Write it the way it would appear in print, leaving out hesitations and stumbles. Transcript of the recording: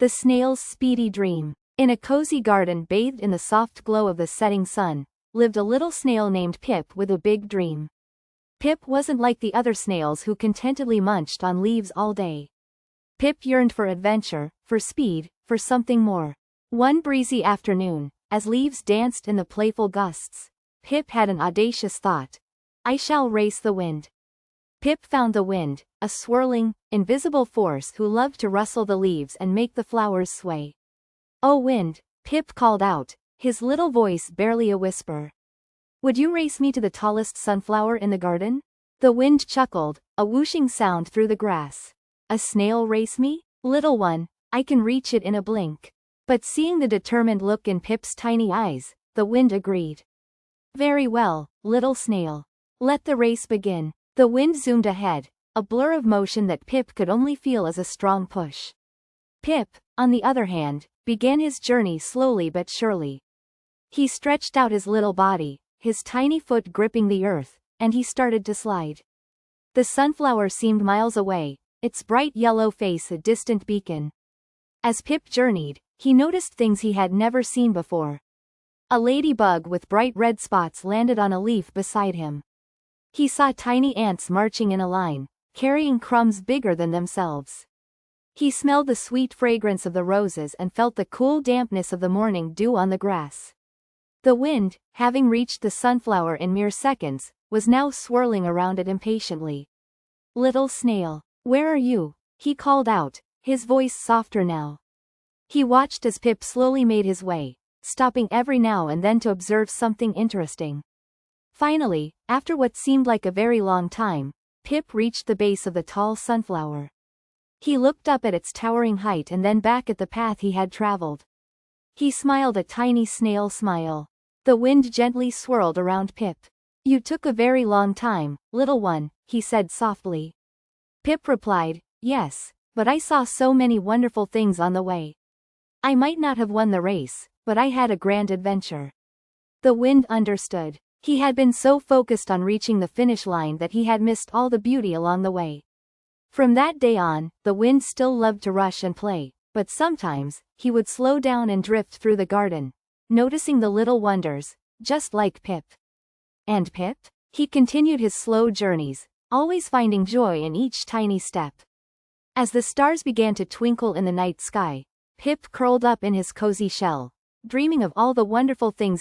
The Snails Speedy Dream. In a cozy garden bathed in the soft glow of the setting sun, lived a little snail named Pip with a big dream. Pip wasn't like the other snails who contentedly munched on leaves all day. Pip yearned for adventure, for speed, for something more. One breezy afternoon, as leaves danced in the playful gusts, Pip had an audacious thought. I shall race the wind. Pip found the wind, a swirling, invisible force who loved to rustle the leaves and make the flowers sway. "Oh wind," Pip called out, his little voice barely a whisper. "Would you race me to the tallest sunflower in the garden?" The wind chuckled, a whooshing sound through the grass. "A snail race me? Little one, I can reach it in a blink." But seeing the determined look in Pip's tiny eyes, the wind agreed. "Very well, little snail. Let the race begin." The wind zoomed ahead, a blur of motion that Pip could only feel as a strong push. Pip, on the other hand, began his journey slowly but surely. He stretched out his little body, his tiny foot gripping the earth, and he started to slide. The sunflower seemed miles away, its bright yellow face a distant beacon. As Pip journeyed, he noticed things he had never seen before. A ladybug with bright red spots landed on a leaf beside him. He saw tiny ants marching in a line, carrying crumbs bigger than themselves. He smelled the sweet fragrance of the roses and felt the cool dampness of the morning dew on the grass. The wind, having reached the sunflower in mere seconds, was now swirling around it impatiently. "Little snail, where are you?" he called out, his voice softer now. He watched as Pip slowly made his way, stopping every now and then to observe something interesting. Finally, after what seemed like a very long time, Pip reached the base of the tall sunflower. He looked up at its towering height and then back at the path he had traveled. He smiled a tiny snail smile. The wind gently swirled around Pip. "You took a very long time, little one," he said softly. Pip replied, "Yes, but I saw so many wonderful things on the way. I might not have won the race, but I had a grand adventure." The wind understood. He had been so focused on reaching the finish line that he had missed all the beauty along the way. From that day on, the wind still loved to rush and play, but sometimes, he would slow down and drift through the garden, noticing the little wonders, just like Pip. And Pip? He continued his slow journeys, always finding joy in each tiny step. As the stars began to twinkle in the night sky, Pip curled up in his cozy shell, dreaming of all the wonderful things